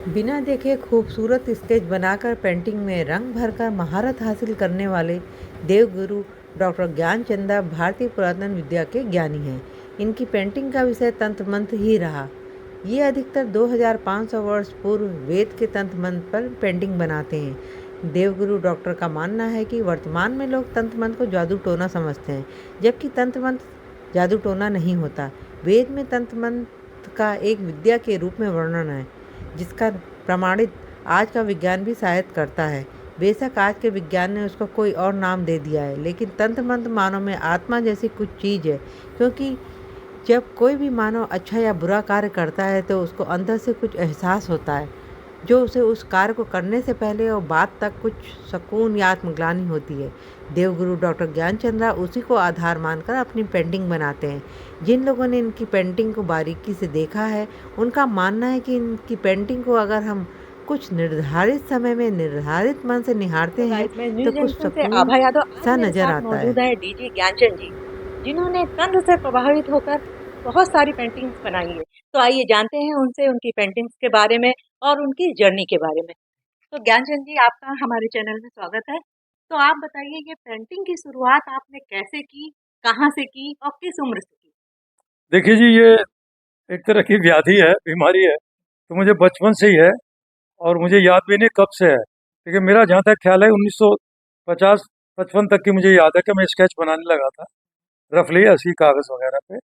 बिना देखे खूबसूरत स्केच बनाकर पेंटिंग में रंग भरकर महारत हासिल करने वाले देवगुरु डॉक्टर ज्ञानचंदा भारतीय पुरातन विद्या के ज्ञानी हैं। इनकी पेंटिंग का विषय तंत्र मंत्र ही रहा। ये अधिकतर 2500 वर्ष पूर्व वेद के तंत्र मंत्र पर पेंटिंग बनाते हैं। देवगुरु डॉक्टर का मानना है कि वर्तमान में लोग तंत्र मंत्र को जादू टोना समझते हैं, जबकि तंत्र मंत्र जादू टोना नहीं होता। वेद में तंत्र मंत्र का एक विद्या के रूप में वर्णन है, जिसका प्रमाणित आज का विज्ञान भी शायद करता है। बेशक आज के विज्ञान ने उसको कोई और नाम दे दिया है, लेकिन तंत्र मंत्र मानव में आत्मा जैसी कुछ चीज़ है। क्योंकि जब कोई भी मानव अच्छा या बुरा कार्य करता है तो उसको अंदर से कुछ एहसास होता है, जो उसे उस कार्य को करने से पहले और बाद तक कुछ सुकून या आत्मग्लानि होती है। देवगुरु डॉक्टर ज्ञानचंद्रा उसी को आधार मानकर अपनी पेंटिंग बनाते हैं। जिन लोगों ने इनकी पेंटिंग को बारीकी से देखा है, उनका मानना है कि इनकी पेंटिंग को अगर हम कुछ निर्धारित समय में निर्धारित मन से निहारते हैं मैं न्यूज तो कुछ जंक्शन से सुकून आभा यादव आज सा मेरे नजर साथ आता है। मौजूद है डीजी ज्ञानचंद जी, जिन्होंने तंत्र से प्रभावित होकर बहुत सारी पेंटिंग्स बनाई है। तो आइए जानते हैं उनसे उनकी पेंटिंग्स के बारे में और उनकी जर्नी के बारे में। तो ज्ञानचंद जी, आपका हमारे चैनल में स्वागत है। तो आप बताइए, ये पेंटिंग की शुरुआत आपने कैसे की, कहाँ से की और किस उम्र से की? देखिए जी, ये एक तरह की व्याधि है, बीमारी है, तो मुझे बचपन से ही है और मुझे याद भी नहीं कब से है। लेकिन मेरा जहाँ तक ख्याल है 1950-55 तक की मुझे याद है कि मैं स्केच बनाने लगा था, रफली ऐसी कागज़ वगैरह पे।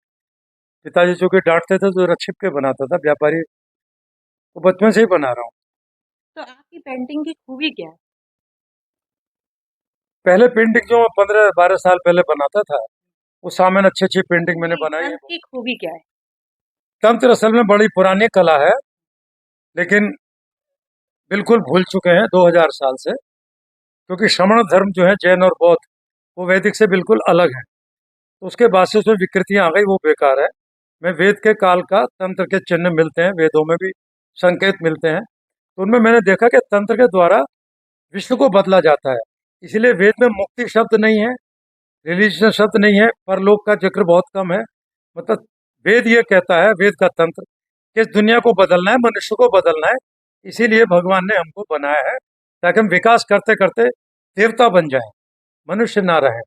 पिताजी चूँकि डाँटते थे तो रक्षिप के बनाता था, व्यापारी, तो बचपन से ही बना रहा हूँ। तो आपकी पेंटिंग की खूबी क्या है? पहले पेंटिंग जो मैं 15-12 साल पहले बनाता था, वो सामान अच्छी-अच्छी पेंटिंग मैंने नहीं, बनाई है। तंत्र की खूबी क्या है? तंत्र असल में बड़ी पुरानी कला है, लेकिन बिल्कुल भूल चुके हैं 2000 साल से, क्योंकि श्रमण धर्म जो है जैन और बौद्ध, वो वैदिक से बिल्कुल अलग है। तो उसके बाद से उसमें विकृतियां आ गई, वो बेकार है। मैं वेद के काल का तंत्र के चिन्ह मिलते हैं, वेदों में भी संकेत मिलते हैं, तो उनमें मैंने देखा कि तंत्र के द्वारा विश्व को बदला जाता है। इसीलिए वेद में मुक्ति शब्द नहीं है, रिलीजन शब्द नहीं है, परलोक का जिक्र बहुत कम है। मतलब वेद ये कहता है, वेद का तंत्र, कि इस दुनिया को बदलना है, मनुष्य को बदलना है। इसीलिए भगवान ने हमको बनाया है, ताकि हम विकास करते करते देवता बन जाएं, मनुष्य ना रहे।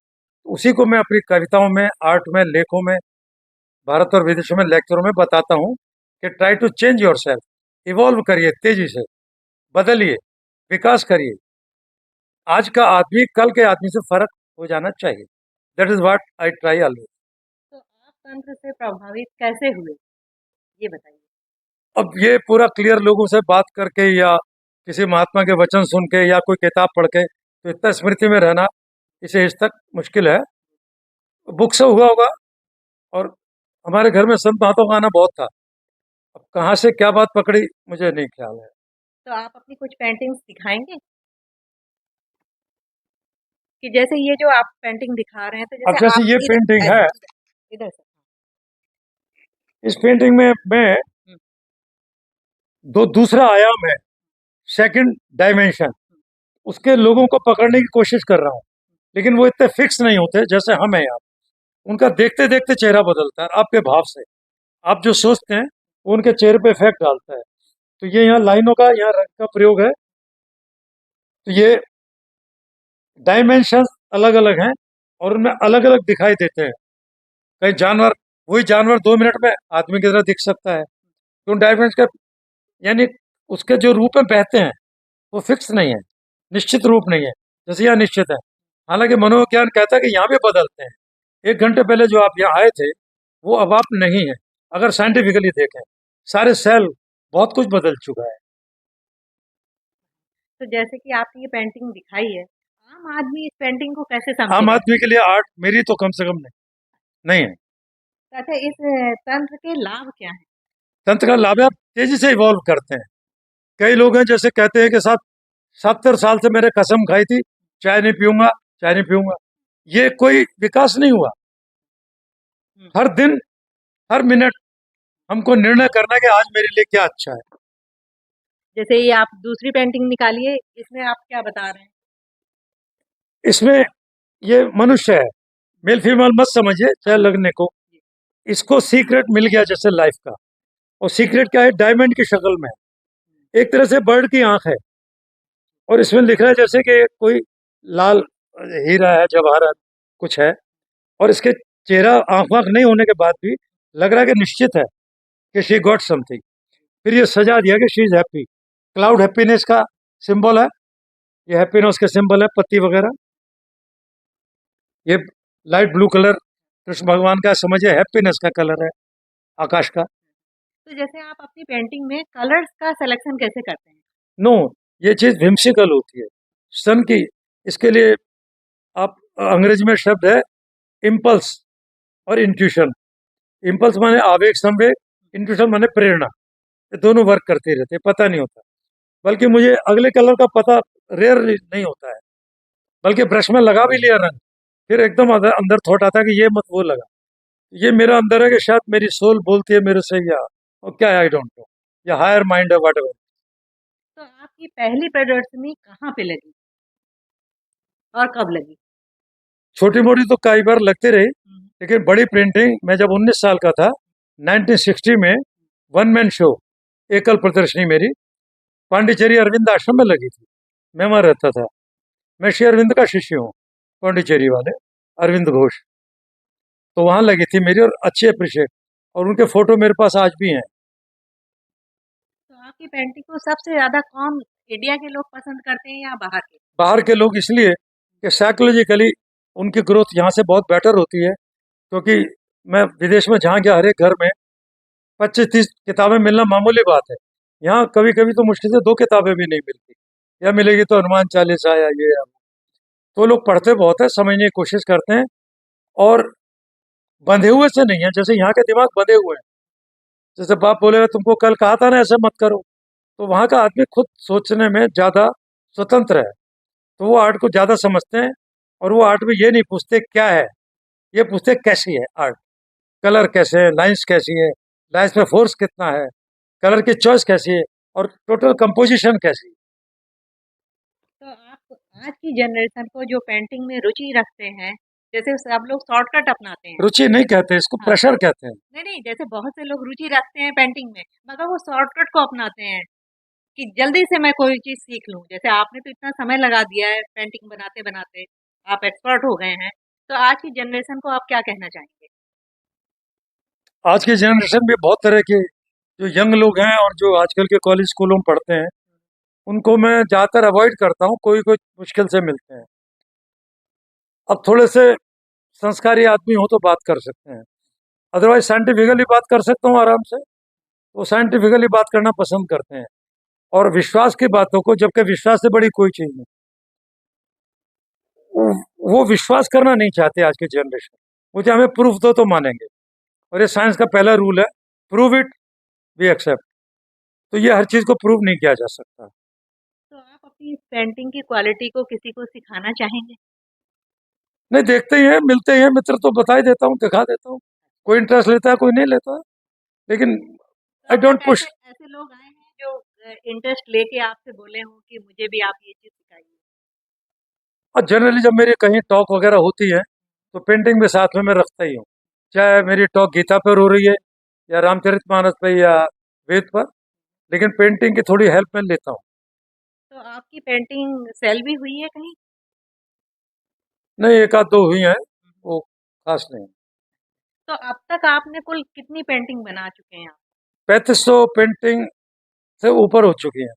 उसी को मैं अपनी कविताओं में, आर्ट में, लेखों में, भारत और विदेशों में लेक्चरों में बताता हूँ कि try to change yourself, evolve करिए, तेजी से बदलिए, विकास करिए। आज का आदमी कल के आदमी से फर्क हो जाना चाहिए। That is what I try always. तो आप तंत्र से प्रभावित कैसे हुए, ये बताइए। अब ये पूरा क्लियर लोगों से बात करके या किसी महात्मा के वचन सुन के या कोई किताब पढ़ के तो इतना स्मृति में रहना, इसे इस तक मुश्किल है। बुक से हुआ होगा, और हमारे घर में संत महात्मा का आना बहुत था। अब कहाँ से क्या बात पकड़ी मुझे नहीं ख्याल है। तो आप अपनी कुछ पेंटिंग्स दिखाएंगे कि जैसे ये जो आप पेंटिंग दिखा रहे हैं, तो अब जैसे जैसे आप ये इधर पेंटिंग है, इधर इधर से। इस पेंटिंग में मैं हम्म, दो दूसरा आयाम है, सेकंड डायमेंशन, उसके लोगों को पकड़ने की कोशिश कर रहा हूँ। लेकिन वो इतने फिक्स नहीं होते जैसे हम हैं यहाँ। उनका देखते देखते चेहरा बदलता है आपके भाव से। आप जो सोचते हैं वो उनके चेहरे पे इफेक्ट डालता है। तो ये यहाँ लाइनों का, यहाँ रंग का प्रयोग है। तो ये डायमेंशन अलग अलग हैं और उनमें अलग अलग दिखाई देते हैं। कहीं जानवर, वही जानवर 2 मिनट में आदमी की तरह दिख सकता है। तो डायमेंशन का यानी उसके जो रूप में बहते हैं वो फिक्स नहीं है, निश्चित रूप नहीं है, जैसे यहाँ निश्चित है। हालांकि मनोविज्ञान कहता है कि यहाँ भी बदलते हैं। 1 घंटे पहले जो आप यहाँ आए थे वो अब आप नहीं है। अगर साइंटिफिकली देखें, सारे सेल, बहुत कुछ बदल चुका है। तो जैसे कि आपने ये पेंटिंग दिखाई है, आम आदमी इस पेंटिंग को कैसे आम समझेगा? आदमी के लिए आर्ट, मेरी तो कम से कम नहीं है। तो अच्छा, इस तंत्र के लाभ क्या है? तंत्र का लाभ है, आप तेजी से इवॉल्व करते हैं। कई लोग हैं जैसे कहते हैं कि साहब 70 साल से मैंने कसम खाई थी, चाय नहीं पीऊंगा, चाय नहीं पीऊंगा। ये कोई विकास नहीं हुआ। हम्म, हर दिन, हर मिनट हमको निर्णय करना है कि आज मेरे लिए क्या अच्छा है। जैसे ये आप दूसरी पेंटिंग निकालिए, इसमें आप क्या बता रहे हैं? इसमें ये मनुष्य है, मेल फीमेल मत समझिए चाहे हाँ, लगने को। जी। इसको सीक्रेट मिल गया जैसे लाइफ का, और सीक्रेट क्या है, डायमंड की शक्ल में है। एक तरह से बर्ड की आंख है और इसमें लिख रहा है जैसे कि कोई लाल हीरा है, जवाहरात कुछ है, और इसके चेहरा आंख वाँख नहीं होने के बाद भी लग रहा है कि निश्चित है कि शी गॉट समथिंग। फिर ये सजा दिया कि she is happy. Cloud happiness का सिंबल है, ये हैप्पीनेस के सिंबल है, पत्ती वगैरह। ये लाइट ब्लू कलर कृष्ण भगवान का समझिए हैप्पीनेस का कलर है, आकाश का। तो जैसे आप अपनी पेंटिंग में कलर्स का सिलेक्शन कैसे करते हैं? नो, ये चीज विम्सिकल होती है सन की। इसके लिए आप अंग्रेजी में शब्द है इम्पल्स और इंट्यूशन। इम्पल्स माने आवेग संवेग, इंट्यूशन माने प्रेरणा। ये दोनों वर्क करते रहते हैं, पता नहीं होता। बल्कि मुझे अगले कलर का पता रेयर नहीं होता है, बल्कि ब्रश में लगा भी लिया रंग, फिर एकदम अंदर थॉट आता है कि ये मत वो लगा। ये मेरा अंदर है कि शायद मेरी सोल बोलती है मेरे से, या और क्या है, आई डोंट नो, या हायर माइंड है, व्हाटएवर। तो आपकी पहली प्रदर्शनी कहाँ पे लगी और कब लगी? छोटी मोटी तो कई बार लगती रही, लेकिन बड़ी प्रिंटिंग मैं जब 19 साल का था 1960 में वन मैन शो, एकल प्रदर्शनी मेरी पांडिचेरी अरविंद आश्रम में लगी थी। मैं वहाँ रहता था। मैं श्री अरविंद का शिष्य हूँ, पांडिचेरी वाले अरविंद घोष। तो वहाँ लगी थी मेरी, और अच्छी अप्रिशिएट, और उनके फोटो मेरे पास आज भी हैं। तो आपकी पेंटिंग को सबसे ज्यादा कौन इंडिया के लोग पसंद करते हैं या बाहर के? बाहर के लोग इसलिए कि साइकोलॉजिकली उनकी ग्रोथ यहाँ से बहुत बेटर होती है, क्योंकि मैं विदेश में जहाँ गया हर एक घर में 25-30 किताबें मिलना मामूली बात है। यहाँ कभी कभी तो मुश्किल से 2 किताबें भी नहीं मिलती, या मिलेगी तो हनुमान चालीसा या ये या वो। तो लोग पढ़ते बहुत है, समझने की कोशिश करते हैं, और बंधे हुए से नहीं है। जैसे यहाँ के दिमाग बंधे हुए हैं, जैसे बाप बोलेगा तुमको कल कहा था ना ऐसे मत करो, तो वहाँ का आदमी खुद सोचने में ज़्यादा स्वतंत्र है, तो वो आर्ट को ज़्यादा समझते हैं। और वो आर्ट में ये नहीं पूछते क्या है, ये पूछते कैसी है आर्ट, कलर कैसे है, लाइंस कैसी है, लाइंस में फोर्स कितना है, कलर की चॉइस कैसी है, और टोटल कंपोजिशन कैसी है। तो आप आज की जनरेशन को जो पेंटिंग में रुचि रखते हैं, जैसे सब लोग शॉर्टकट अपनाते हैं। रुचि नहीं कहते इसको, हाँ, प्रेशर कहते हैं। नहीं नहीं, जैसे बहुत से लोग रुचि रखते हैं पेंटिंग में, मगर वो शॉर्टकट को अपनाते हैं कि जल्दी से मैं कोई चीज सीख लूं। जैसे आपने तो इतना समय लगा दिया है पेंटिंग बनाते बनाते, आप एक्सपर्ट हो गए हैं। तो आज की जनरेशन को आप क्या कहना चाहेंगे? आज की जनरेशन में बहुत तरह के जो यंग लोग हैं और जो आजकल के कॉलेज स्कूलों में पढ़ते हैं, उनको मैं ज़्यादातर अवॉइड करता हूँ। कोई कोई मुश्किल से मिलते हैं। अब थोड़े से संस्कारी आदमी हो तो बात कर सकते हैं, अदरवाइज साइंटिफिकली बात कर सकता हूँ आराम से। वो साइंटिफिकली बात करना पसंद करते हैं, और विश्वास की बातों को, जबकि विश्वास से बड़ी कोई चीज़ नहीं, वो विश्वास करना नहीं चाहते आज की जनरेशन। मुझे हमें प्रूफ दो तो मानेंगे, और ये साइंस का पहला रूल है, प्रूव इट वी एक्सेप्ट। तो ये हर चीज़ को प्रूव नहीं किया जा सकता। तो आप अपनी इस पेंटिंग की क्वालिटी को किसी को सिखाना चाहेंगे? नहीं, देखते ही हैं, मिलते ही हैं मित्र, तो बता ही देता हूँ, दिखा देता हूँ। कोई इंटरेस्ट लेता है, कोई नहीं लेता है, लेकिन तो आई अब डोंट तक पुश। ऐसे ऐसे लोग आए हैं जो इंटरेस्ट लेके आपसे बोले हों कि मुझे भी आप ये चीज सिखाइए? और जनरली जब मेरी कहीं टॉक वगैरह होती है, तो पेंटिंग भी साथ में मैं रखता ही हूँ। चाहे मेरी टॉक गीता पर हो रही है, या रामचरितमानस पे, या वेद पर, लेकिन पेंटिंग की थोड़ी हेल्प मैं लेता हूँ। तो आपकी पेंटिंग सेल भी हुई है कहीं? नहीं, एक आध दो हुई हैं, वो खास नहीं। तो अब तक आपने कुल कितनी पेंटिंग बना चुके हैं आप? 3500 पेंटिंग से ऊपर हो चुकी हैं,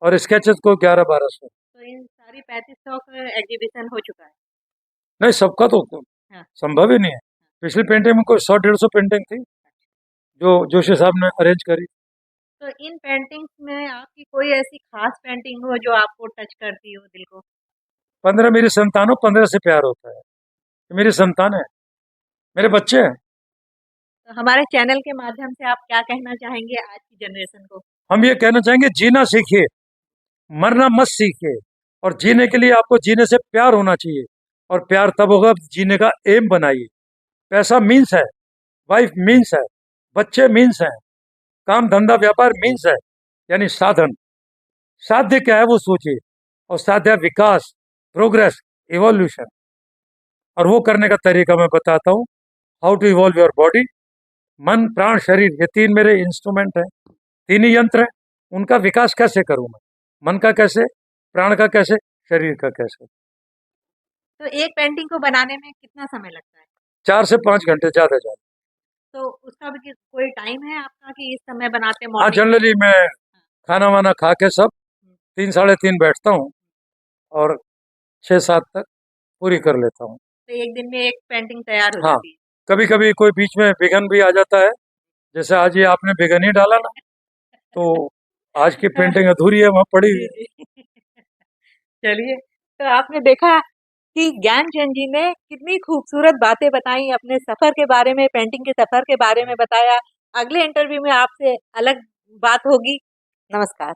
और स्केचेस को 11-1200। तो इन सारी 3500 का एग्जीबिशन हो चुका है? नहीं, सबका तो हाँ। संभव ही नहीं है। पिछली पेंटिंग में कोई 100-150 पेंटिंग थी जो जोशी साहब ने अरेंज करी। तो इन पेंटिंग्स में आपकी कोई ऐसी खास पेंटिंग हो जो आपको टच करती हो दिल को? 15 मेरी संतान हो, 15 से प्यार होता है। ये मेरी संतान है, मेरे बच्चे हैं। तो हमारे चैनल के माध्यम से आप क्या कहना चाहेंगे आज की जनरेशन को? हम ये कहना चाहेंगे, जीना सीखिए, मरना मत सीखिए। और जीने के लिए आपको जीने से प्यार होना चाहिए, और प्यार तब होगा जीने का एम बनाइए। पैसा मीन्स है, वाइफ मीन्स है, बच्चे मीन्स हैं, काम धंधा व्यापार मीन्स है, यानी साधन। साध्य क्या है वो सोचिए, और साध्य है विकास, प्रोग्रेस, इवोल्यूशन। और वो करने का तरीका मैं बताता हूँ। How to evolve your body, मन प्राण शरीर, ये 3 मेरे इंस्ट्रूमेंट हैं, 3 ही यंत्र हैं। उनका विकास कैसे करूं मैं, मन का कैसे, प्राण का कैसे, शरीर का कैसे। तो एक पेंटिंग को बनाने में कितना समय लगता है? 4 से 5 घंटे ज्यादा ज्यादा। तो उसका भी कोई टाइम है आपका कि इस समय बनाते हैं हाँ, मॉर्निंग? जनरली मैं खाना वाना खा के सब 3 साढ़े 3 बैठता हूँ और 6-7 तक पूरी कर लेता हूँ। तो एक दिन में एक पेंटिंग तैयार हो हाँ, जाती है। कभी कभी कोई बीच में विघन भी आ जाता है, जैसे आज ये आपने विघन ही डाला ना, तो आज की पेंटिंग अधूरी है, वहाँ पड़ी हुई जी, है। जी। चलिए, तो आपने देखा कि ज्ञानचंद जी ने कितनी खूबसूरत बातें बताई, अपने सफ़र के बारे में, पेंटिंग के सफ़र के बारे में बताया। अगले इंटरव्यू में आपसे अलग बात होगी। नमस्कार।